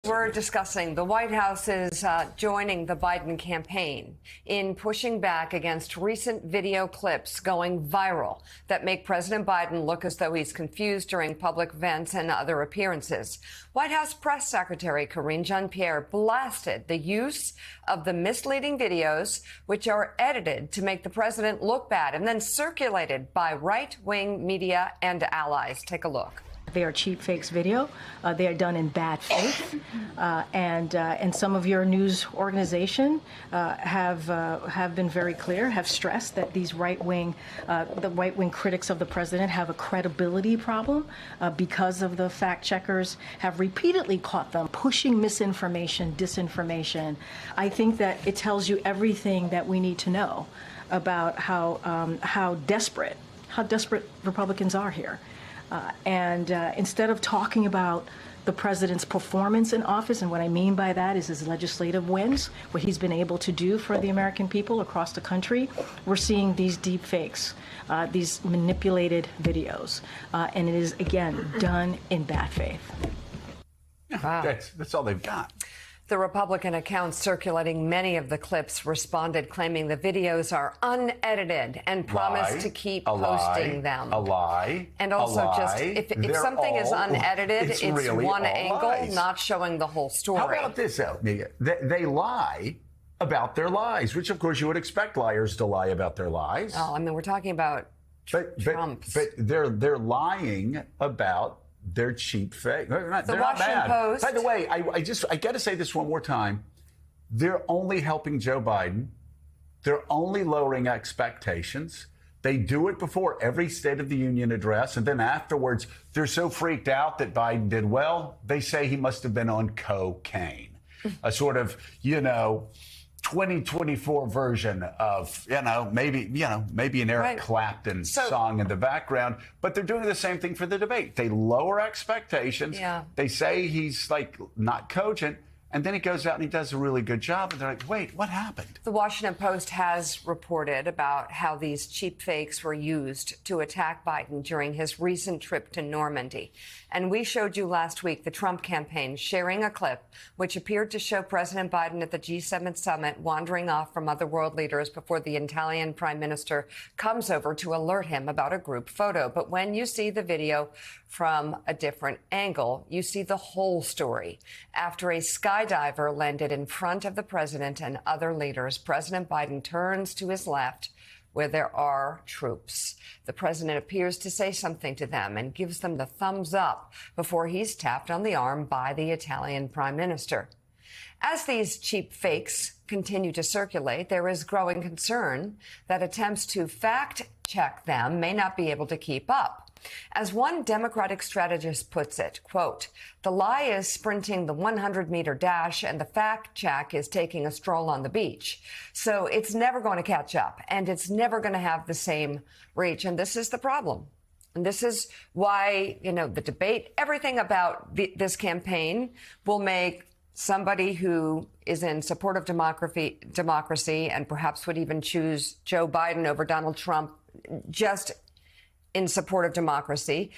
We're discussing the White House is joining the Biden campaign in pushing back against recent video clips going viral that make President Biden look as though he's confused during public events and other appearances. White House Press Secretary Karine Jean-Pierre blasted the use of the misleading videos, which are edited to make the president look bad and then circulated by right-wing media and allies. Take a look. They are cheap fakes video. They are done in bad faith, and some of your news organization have been very clear, have stressed that these the right-wing critics of the president have a credibility problem because of the fact checkers have repeatedly caught them pushing misinformation, disinformation. I think that it tells you everything that we need to know about how desperate Republicans are here. Instead of talking about the president's performance in office, and what I mean by that is his legislative wins, what he's been able to do for the American people across the country, we're seeing these deep fakes, these manipulated videos. And it is, again, done in bad faith. Wow. That's all they've got. The Republican accounts circulating many of the clips responded, claiming the videos are unedited and promised to keep posting them. A lie. And also if something is unedited, it's really one angle, lies. not showing the whole story. How about this, Mia? They lie about their lies, which of course you would expect liars to lie about their lies. Oh, I mean, we're talking about Trump. But they're lying about their cheap fake. The Washington Post. By the way, I got to say this one more time. They're only helping Joe Biden. They're only lowering expectations. They do it before every State of the Union address, and then afterwards, they're so freaked out that Biden did well, they say he must have been on cocaine. A sort of, 2024 version of, maybe an Eric Clapton song in the background, but they're doing the same thing for the debate. They lower expectations. Yeah. They say he's not cogent, and then he goes out and he does a really good job. And they're like, wait, what happened? The Washington Post has reported about how these cheap fakes were used to attack Biden during his recent trip to Normandy. And we showed you last week the Trump campaign sharing a clip which appeared to show President Biden at the G7 summit wandering off from other world leaders before the Italian prime minister comes over to alert him about a group photo. But when you see the video from a different angle, you see the whole story. After a skydiver landed in front of the president and other leaders, President Biden turns to his left where there are troops. The president appears to say something to them and gives them the thumbs up before he's tapped on the arm by the Italian prime minister. As these cheap fakes continue to circulate, there is growing concern that attempts to fact-check them may not be able to keep up. As one Democratic strategist puts it, quote, the lie is sprinting the 100-meter dash and the fact check is taking a stroll on the beach. So it's never going to catch up and it's never going to have the same reach. And this is the problem. And this is why, the debate, everything about this campaign will make somebody who is in support of democracy and perhaps would even choose Joe Biden over Donald Trump just in support of democracy,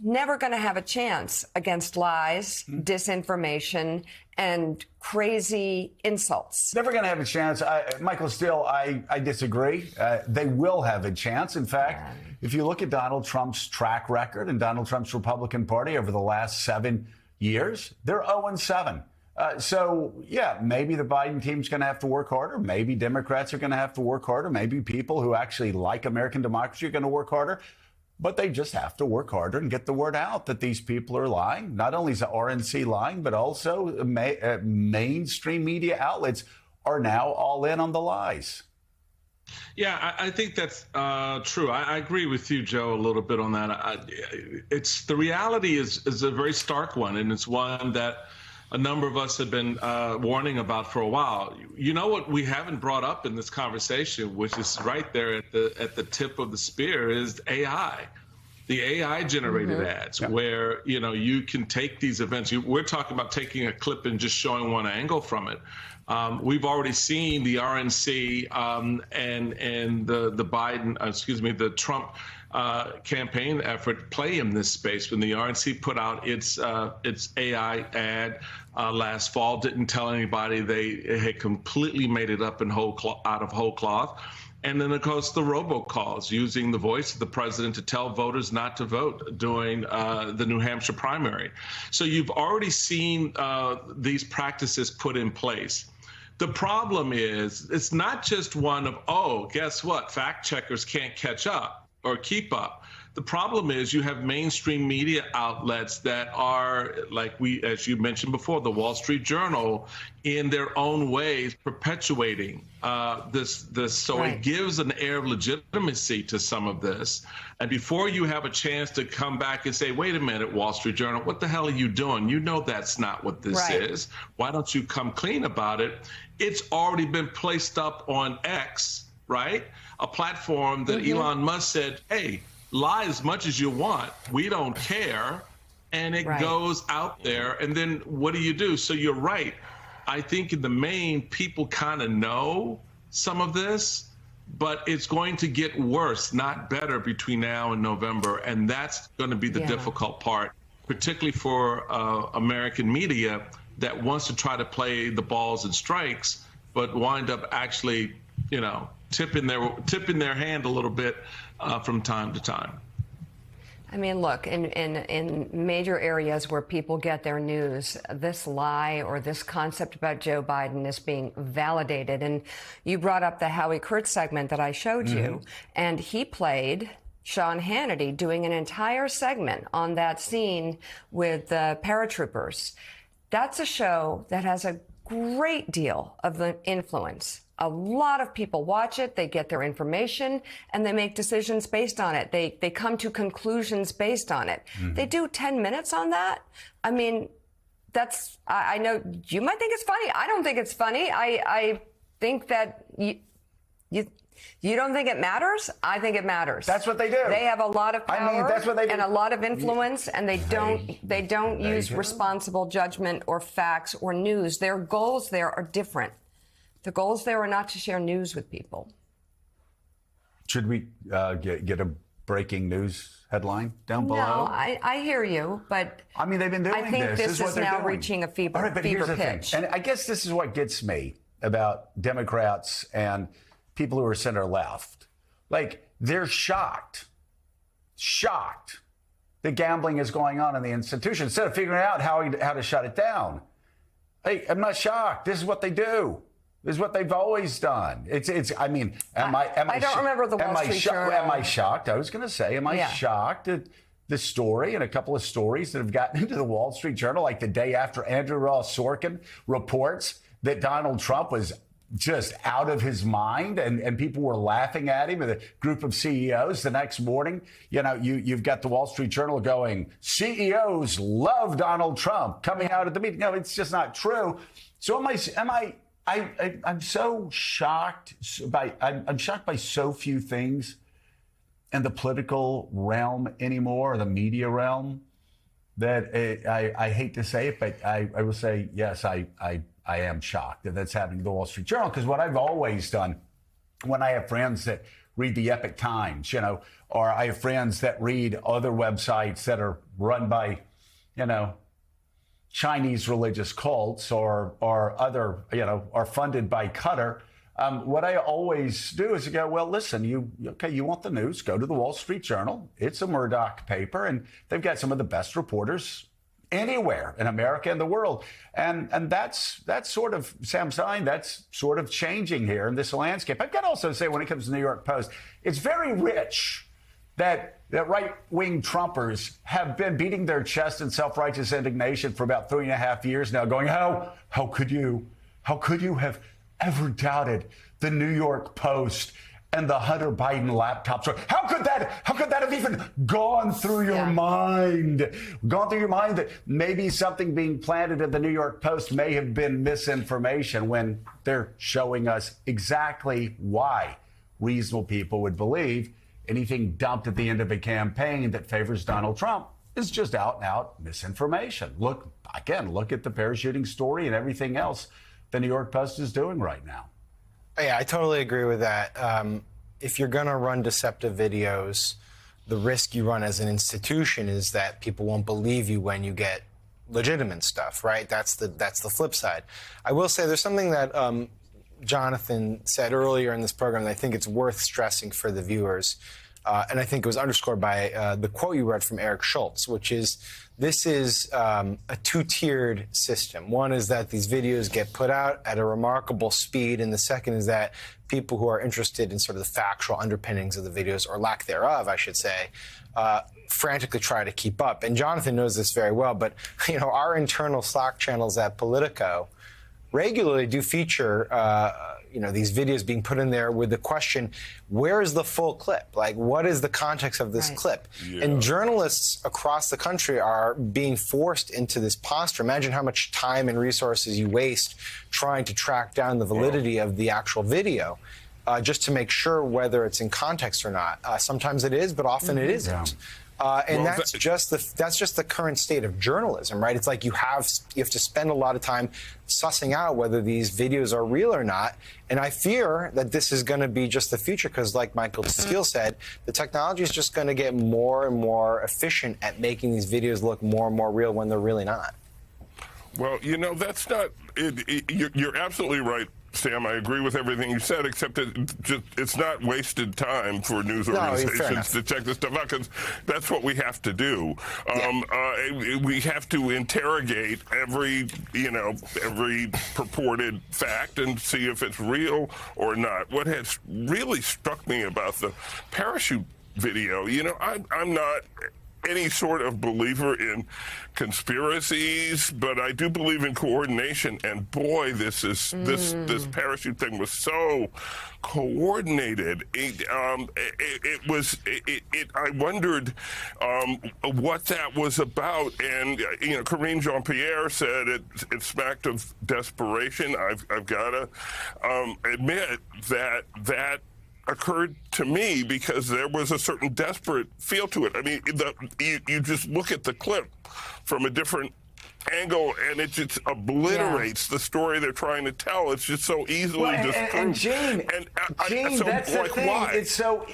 never going to have a chance against lies, disinformation, and crazy insults. Never going to have a chance. Michael Steele, I disagree. They will have a chance. In fact, if you look at Donald Trump's track record and Donald Trump's Republican Party over the last 7 years, they're 0-7. Maybe the Biden team's going to have to work harder. Maybe Democrats are going to have to work harder. Maybe people who actually like American democracy are going to work harder. But they just have to work harder and get the word out that these people are lying. Not only is the RNC lying, but also mainstream media outlets are now all in on the lies. Yeah, I think that's true. I agree with you, Joe, a little bit on that. The reality is a very stark one, and it's one that a number of us have been warning about for a while. You know what we haven't brought up in this conversation, which is right there at the tip of the spear, is AI. the AI generated ads, where, you know, you can take these events. We're talking about taking a clip and just showing one angle from it. We've already seen the RNC and the Biden, the Trump campaign effort play in this space. When the RNC put out its AI ad last fall, didn't tell anybody, they had completely made it up in out of whole cloth. And then, of course, the robocalls, using the voice of the president to tell voters not to vote during the New Hampshire primary. So you've already seen these practices put in place. The problem is, it's not just one of, oh, guess what? Fact checkers can't catch up or keep up. The problem is you have mainstream media outlets that are, like as you mentioned before, the Wall Street Journal, in their own ways perpetuating this. So it gives an air of legitimacy to some of this. And before you have a chance to come back and say, wait a minute, Wall Street Journal, what the hell are you doing? You know that's not what this is. Why don't you come clean about it? It's already been placed up on X, right? A platform that Elon Musk said, hey, lie as much as you want. We don't care. And it goes out there. And then what do? So you're right. I think in the main, people kind of know some of this, but it's going to get worse, not better, between now and November. And that's going to be the difficult part, particularly for American media that wants to try to play the balls and strikes, but wind up actually, you know, tipping their hand a little bit from time to time. I mean, look, in major areas where people get their news, this lie or this concept about Joe Biden is being validated. And you brought up the Howie Kurtz segment that I showed you, and he played Sean Hannity doing an entire segment on that scene with the paratroopers. That's a show that has a great deal of influence. A lot of people watch it, they get their information, and they make decisions based on it. They come to conclusions based on it. They do 10 minutes on that. I mean, I know you might think it's funny. I don't think it's funny. I think that you don't think it matters? I think it matters. That's what they do. They have a lot of power, I mean, that's what they do. And a lot of influence, and they don't use responsible judgment or facts or news. Their goals there are different. The goals there are not to share news with people. Should we get a breaking news headline down below? No, I hear you, but I mean, they've been doing I think this is is now reaching a fever pitch. And I guess this is what gets me about Democrats and people who are center left. Like, they're shocked that gambling is going on in the institution instead of figuring out how to shut it down. Hey, I'm not shocked. This is what they do. This is what they've always done. I mean, I don't remember the Wall Street Journal. Am I shocked? I was going to say, am I shocked at the story and a couple of stories that have gotten into the Wall Street Journal, like the day after Andrew Ross Sorkin reports that Donald Trump was just out of his mind and people were laughing at him with a group of CEOs the next morning. You know, you've got the Wall Street Journal going, CEOs love Donald Trump coming out at the meeting. No, it's just not true. So I'm so shocked I'm shocked by so few things in the political realm anymore, or the media realm, that I hate to say it, but I will say, yes, I am shocked that that's happening to the Wall Street Journal, because what I've always done when I have friends that read the Epoch Times, you know, or I have friends that read other websites that are run by, you know, Chinese religious cults or other, you know, are funded by Qatar. What I always do is go, well, listen, you want the news, go to the Wall Street Journal. It's a Murdoch paper, and they've got some of the best reporters anywhere in America and the world. And that's sort of, Sam Stein, that's sort of changing here in this landscape. I've got to also say, when it comes to the New York Post, it's very rich that right-wing Trumpers have been beating their chest in self-righteous indignation for about 3.5 years now, going, how could you have ever doubted the New York Post and the Hunter Biden laptop story? How could that have even gone through your mind? Gone through your mind that maybe something being planted in the New York Post may have been misinformation, when they're showing us exactly why reasonable people would believe anything dumped at the end of a campaign that favors Donald Trump is just out and out misinformation. Look at the parachuting story and everything else the New York Post is doing right now. Yeah, I totally agree with that. If you're going to run deceptive videos, the risk you run as an institution is that people won't believe you when you get legitimate stuff, right? That's the flip side. I will say there's something that Jonathan said earlier in this program that I think it's worth stressing for the viewers, and I think it was underscored by the quote you read from Eric Schultz, which is this is a two-tiered system. One is that these videos get put out at a remarkable speed, and the second is that people who are interested in sort of the factual underpinnings of the videos, or lack thereof, I should say, frantically try to keep up. And Jonathan knows this very well, but our internal Slack channels at Politico regularly do feature these videos being put in there with the question, where is the full clip? Like, what is the context of this clip? Yeah. And journalists across the country are being forced into this posture. Imagine how much time and resources you waste trying to track down the validity of the actual video, just to make sure whether it's in context or not. Sometimes it is, but often it isn't. Yeah. That's just the current state of journalism, right? It's like you have to spend a lot of time sussing out whether these videos are real or not. And I fear that this is going to be just the future because, like Michael Steele said, the technology is just going to get more and more efficient at making these videos look more and more real when they're really not. Well, that's not it. You're absolutely right, Sam. I agree with everything you said, except it's not wasted time for news organizations to check this stuff out, because that's what we have to do. We have to interrogate every purported fact and see if it's real or not. What has really struck me about the parachute video, I'm not any sort of believer in conspiracies, but I do believe in coordination. And boy, this parachute thing was so coordinated. I wondered what that was about. And Karine Jean-Pierre said it smacked of desperation. I've got to admit that occurred to me because there was a certain desperate feel to it. I mean, you just look at the clip from a different angle and it just obliterates the story they're trying to tell. It's just so easily disproved. And Gene, that's the thing. Why? It's so,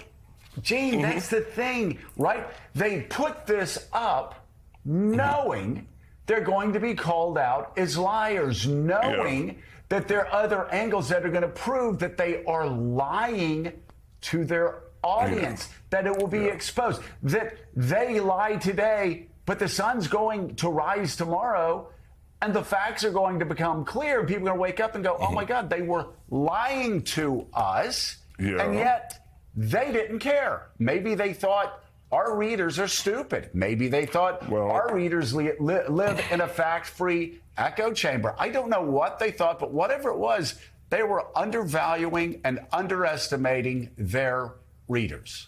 Gene, that's the thing, right? They put this up knowing they're going to be called out as liars, knowing that there are other angles that are going to prove that they are lying to their audience, that it will be exposed, that they lied today, but the sun's going to rise tomorrow, and the facts are going to become clear, and people are going to wake up and go, oh my God, they were lying to us, and yet they didn't care. Maybe they thought our readers are stupid. Maybe they thought our readers live in a fact-free echo chamber. I don't know what they thought, but whatever it was, they were undervaluing and underestimating their readers.